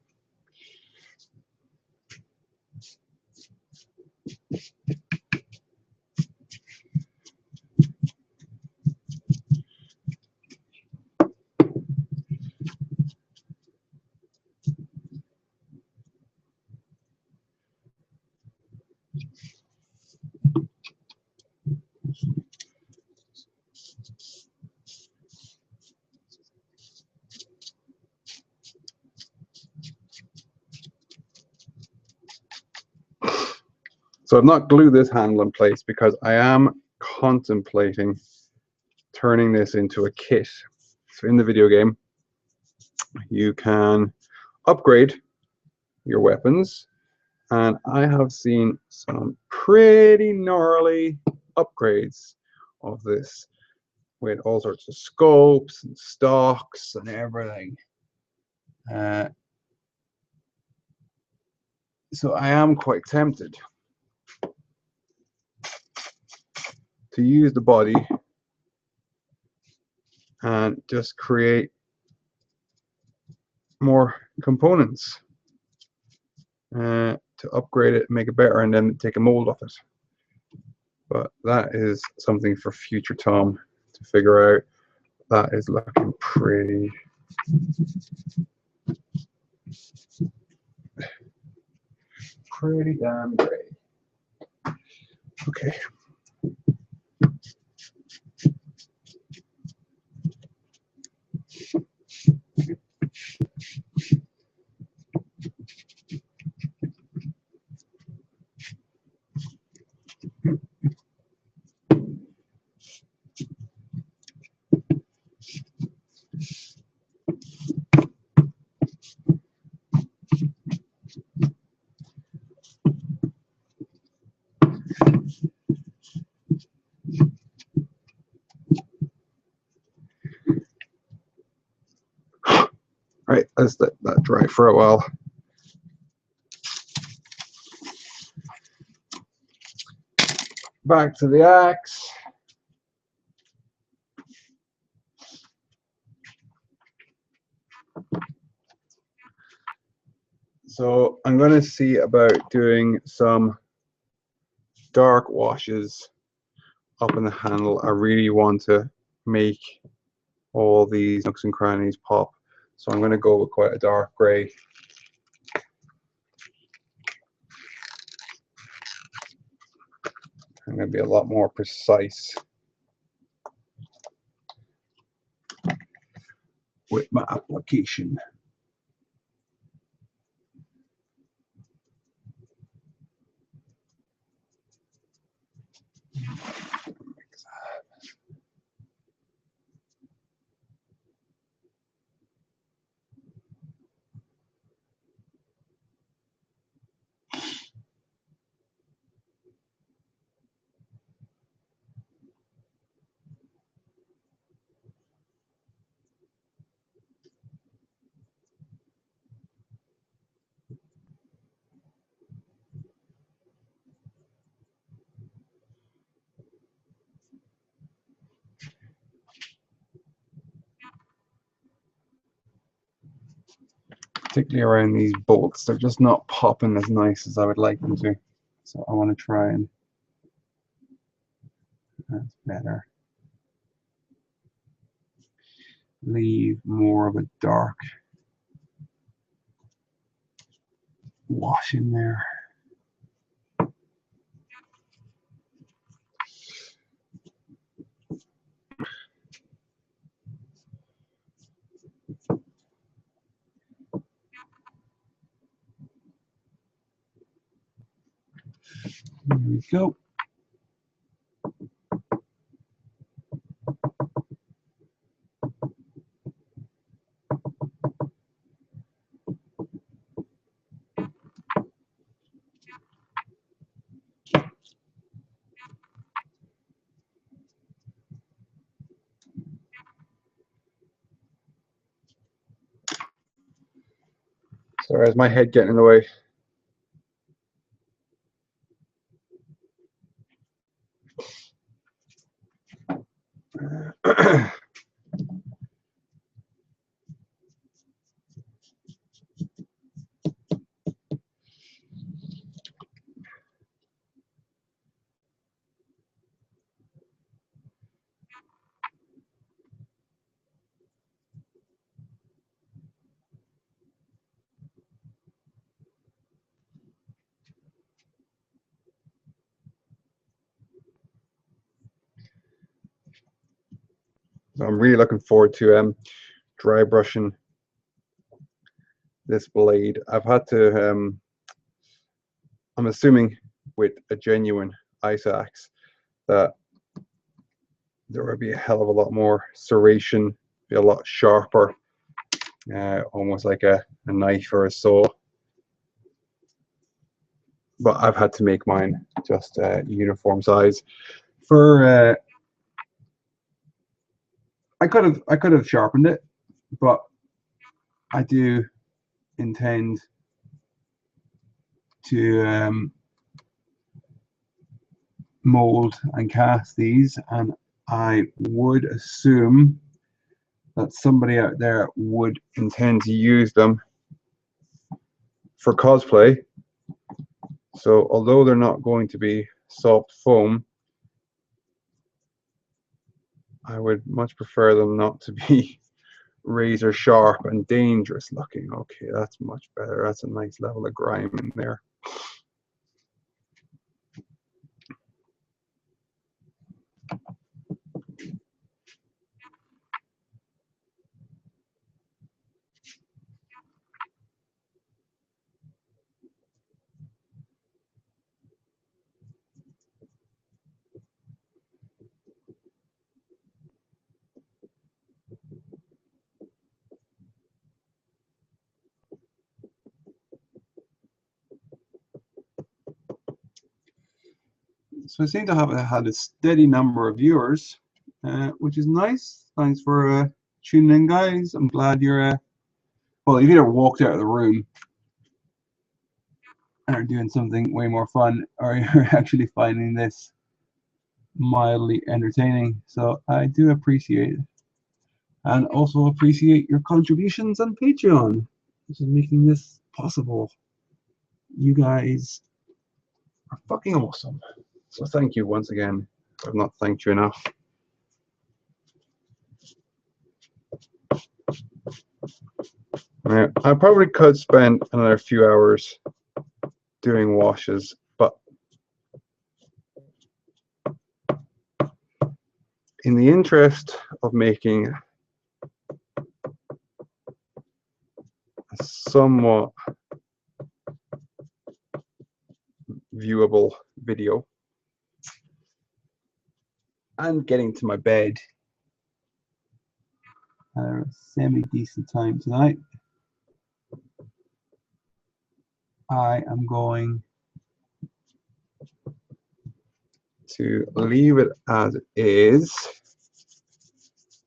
So I've not glued this handle in place because I am contemplating turning this into a kit. So in the video game, you can upgrade your weapons, and I have seen some pretty gnarly upgrades of this with all sorts of scopes and stocks and everything. So I am quite tempted to use the body and just create more components to upgrade it, make it better, and then take a mold off it. But that is something for future Tom to figure out. That is looking pretty damn great. Okay. Right, let's let that dry for a while. Back to the axe. So I'm going to see about doing some dark washes up in the handle. I really want to make all these nooks and crannies pop, so I'm going to go with quite a dark gray. I'm going to be a lot more precise with my application. Particularly around these bolts, they're just not popping as nice as I would like them to. So I want to try and, that's better. Leave more of a dark wash in there. There we go. Sorry, is my head getting in the way? So I'm really looking forward to dry brushing this blade. I've had to, I'm assuming with a genuine ice axe that there would be a hell of a lot more serration, be a lot sharper, almost like a knife or a saw. But I've had to make mine just uniform size. For I could have sharpened it, but I do intend to mold and cast these, and I would assume that somebody out there would intend to use them for cosplay. So although they're not going to be soft foam, I would much prefer them not to be razor sharp and dangerous looking. Okay, that's much better. That's a nice level of grime in there. So I seem to have had a steady number of viewers, which is nice. Thanks for tuning in, guys. I'm glad you're, well, you've either walked out of the room and are doing something way more fun, or you're actually finding this mildly entertaining. So I do appreciate it. And also appreciate your contributions on Patreon, which is making this possible. You guys are fucking awesome. So thank you once again. I've not thanked you enough. Now, I probably could spend another few hours doing washes, but in the interest of making a somewhat viewable video and getting to my bed at a semi-decent time tonight, I am going to leave it as it is.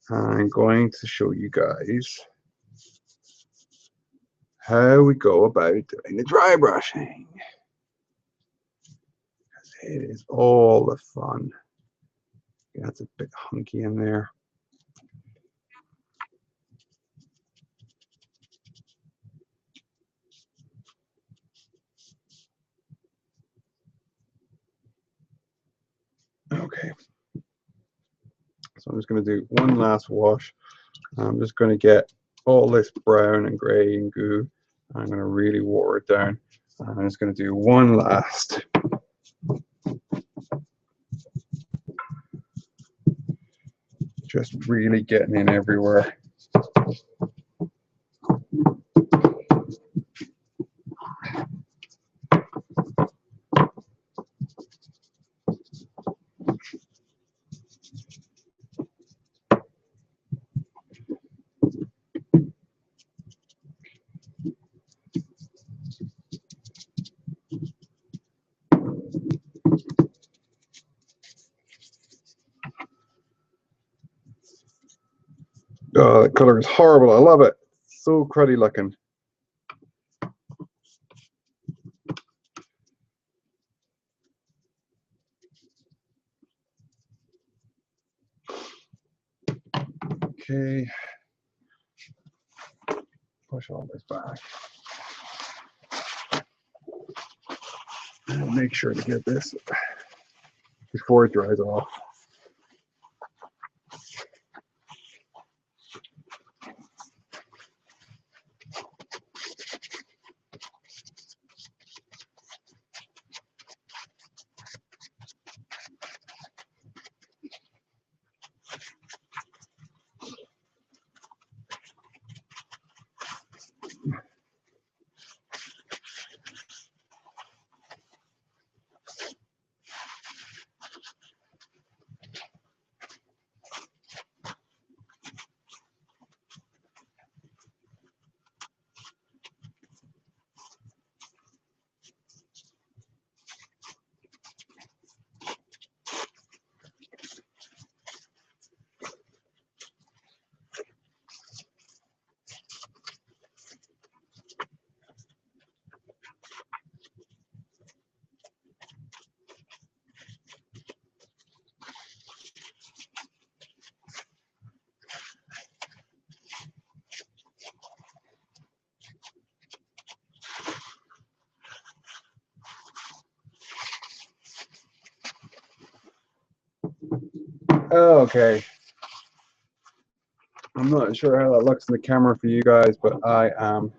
I'm going to show you guys how we go about doing the dry brushing. It is all the fun. Yeah, it's a bit hunky in there. Okay, so I'm just going to do one last wash. I'm just going to get all this brown and grey and goo. I'm going to really water it down. I'm just going to do one last. Just really getting in everywhere. Oh, that color is horrible. I love it. So cruddy looking. Okay. Push all this back. And make sure to get this before it dries off. Okay. I'm not sure how that looks in the camera for you guys, but I am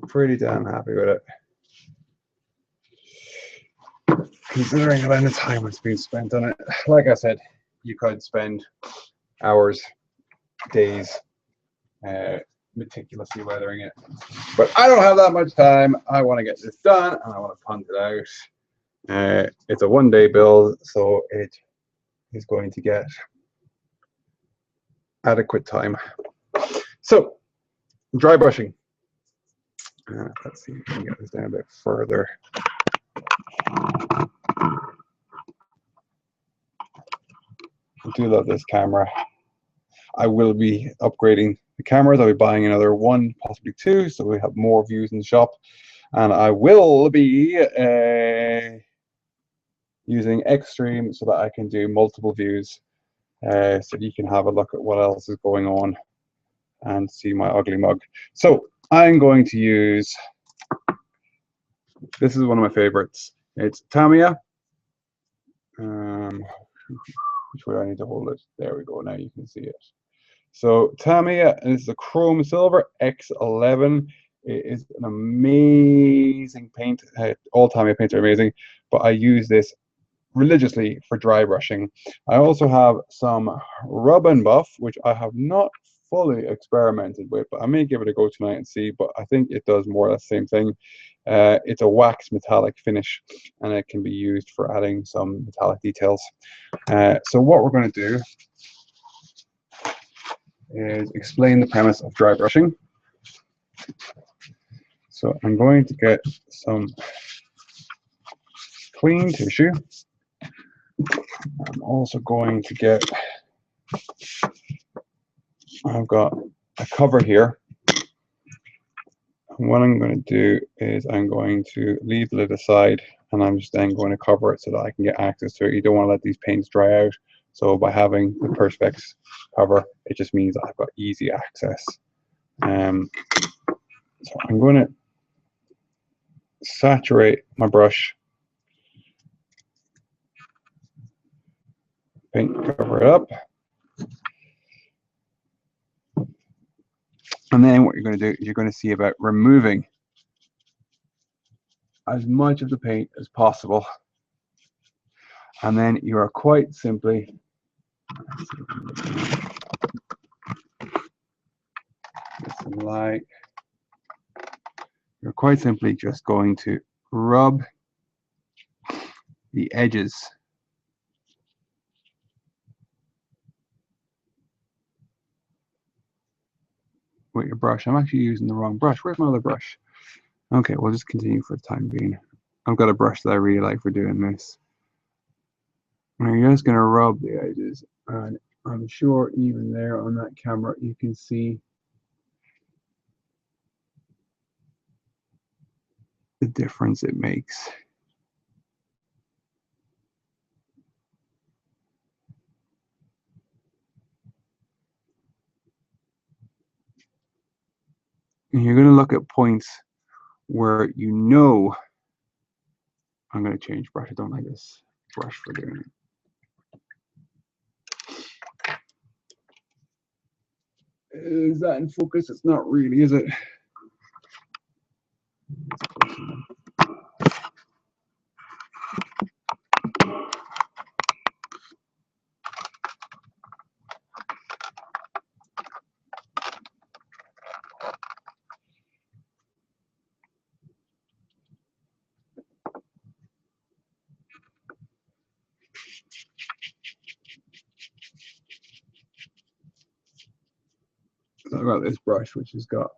pretty damn happy with it. Considering the amount of time that's been spent on it. Like I said, you could spend hours, days, meticulously weathering it. But I don't have that much time. I want to get this done and I want to punt it out. It's a one-day build, so it is going to get adequate time. So, dry brushing. Let's see if we can get this down a bit further. I do love this camera. I will be upgrading the cameras. I'll be buying another one, possibly two, so we have more views in the shop. And I will be using Extreme so that I can do multiple views, so you can have a look at what else is going on and see my ugly mug. So I'm going to use, this is one of my favorites. It's Tamiya. Which way I need to hold it? There we go. Now you can see it. So Tamiya, and this is a chrome silver X11. It is an amazing paint. All Tamiya paints are amazing, but I use this religiously for dry brushing. I also have some Rub and Buff, which I have not fully experimented with, but I may give it a go tonight and see, but I think it does more or less the same thing. It's a wax metallic finish, and it can be used for adding some metallic details. So what we're going to do is explain the premise of dry brushing. So I'm going to get some clean tissue. I'm also going to get, I've got a cover here. And what I'm going to do is I'm going to leave the lid aside, and I'm just then going to cover it so that I can get access to it. You don't want to let these paints dry out. So by having the Perspex cover, it just means I've got easy access. So I'm going to saturate my brush, paint, cover it up. And then what you're going to do is you're going to see about removing as much of the paint as possible. And then you are quite simply some light. You're quite simply just going to rub the edges with your brush. I'm actually using the wrong brush. Where's my other brush? Okay, we'll just continue for the time being. I've got a brush that I really like for doing this. And you're just going to rub the edges, and I'm sure even there on that camera you can see the difference it makes. And you're going to look at points where you know, I'm going to change brush. I don't like this brush for doing it. Is that in focus? It's not really, is it? So I've got this brush which has got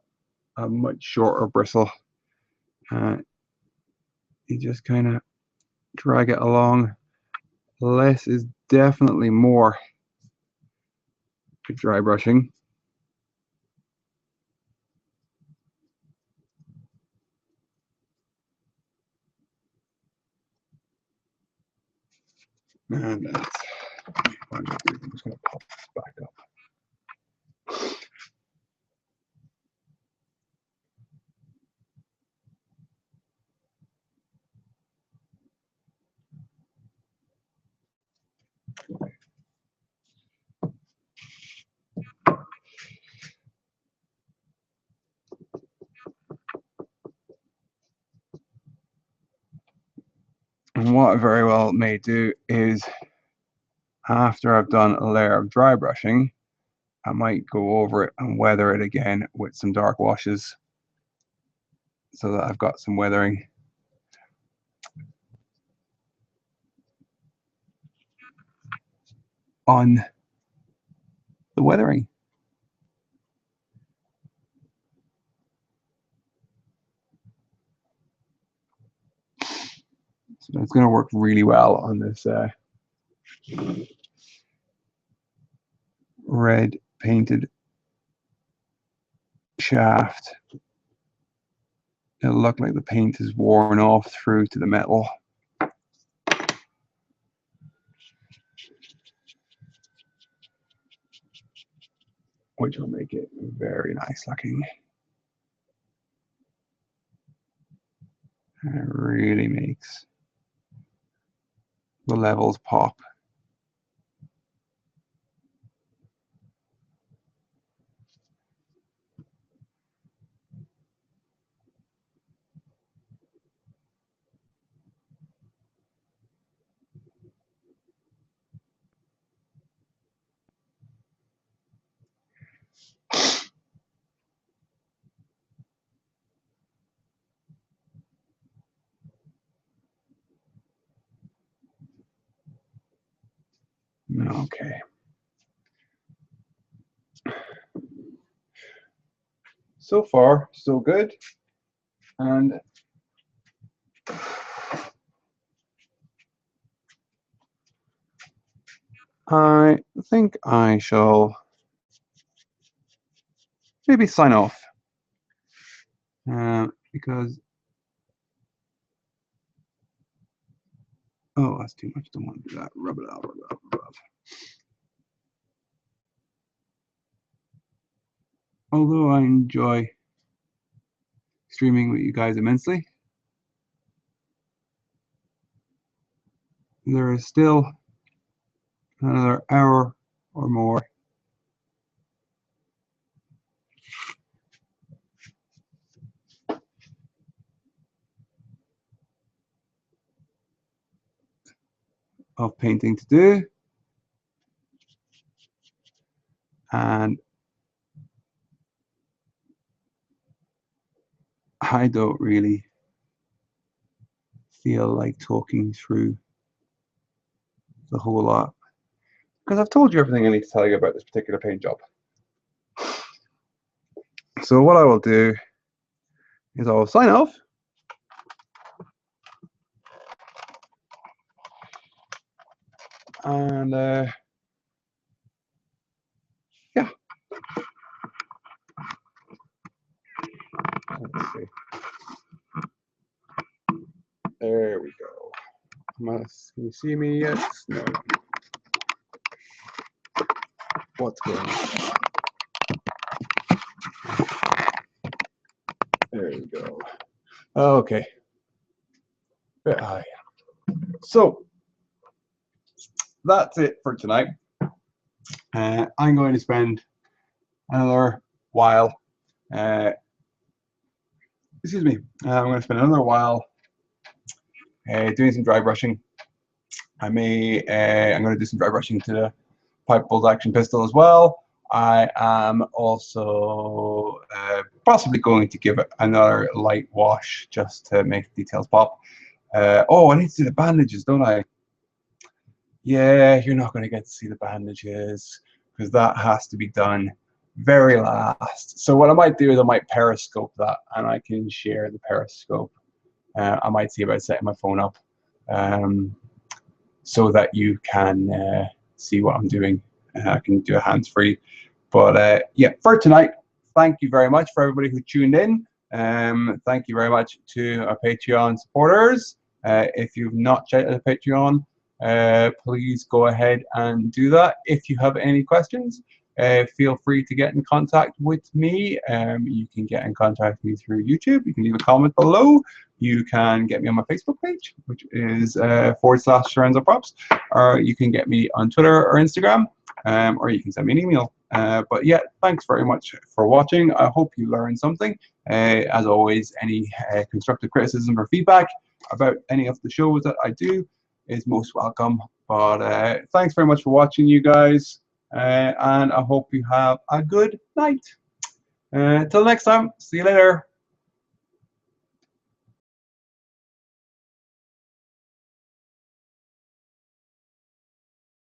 a much shorter bristle. You just kind of drag it along. Less is definitely more for dry brushing. And that's, I'm just going to pop this back up. And what I very well may do is, after I've done a layer of dry brushing, I might go over it and weather it again with some dark washes so that I've got some weathering. On the weathering. So it's going to work really well on this red painted shaft. It'll look like the paint is worn off through to the metal. Which will make it very nice looking. And it really makes the levels pop. Okay. So far, so good. And I think I shall maybe sign off because oh, that's too much. Don't want to do that. Rub it out. Rub it out. Rub it out. Although I enjoy streaming with you guys immensely, there is still another hour or more of painting to do, and I don't really feel like talking through the whole lot because I've told you everything I need to tell you about this particular paint job. So what I will do is I'll sign off. And yeah, let's see. There we go. Can you see me yet? No. What's going on? There we go. Okay. Bit high. So that's it for tonight. I'm going to spend another while. Excuse me. I'm going to spend another while doing some dry brushing. I'm going to do some dry brushing to the pipe bolt action pistol as well. I am also possibly going to give it another light wash just to make the details pop. Oh, I need to do the bandages, don't I? Yeah, you're not going to get to see the bandages because that has to be done very last. So what I might do is I might periscope that and I can share the periscope. I might see about setting my phone up so that you can see what I'm doing. I can do a hands-free. But yeah, for tonight, thank you very much for everybody who tuned in. Thank you very much to our Patreon supporters. If you've not checked out the Patreon, please go ahead and do that. If you have any questions, feel free to get in contact with me. You can get in contact with me through YouTube. You can leave a comment below. You can get me on my Facebook page, which is /Sorenzo Props, or you can get me on Twitter or Instagram, or you can send me an email. But yeah, thanks very much for watching. I hope you learned something. As always, any constructive criticism or feedback about any of the shows that I do is most welcome. But thanks very much for watching, you guys, and I hope you have a good night. Till next time, see you later.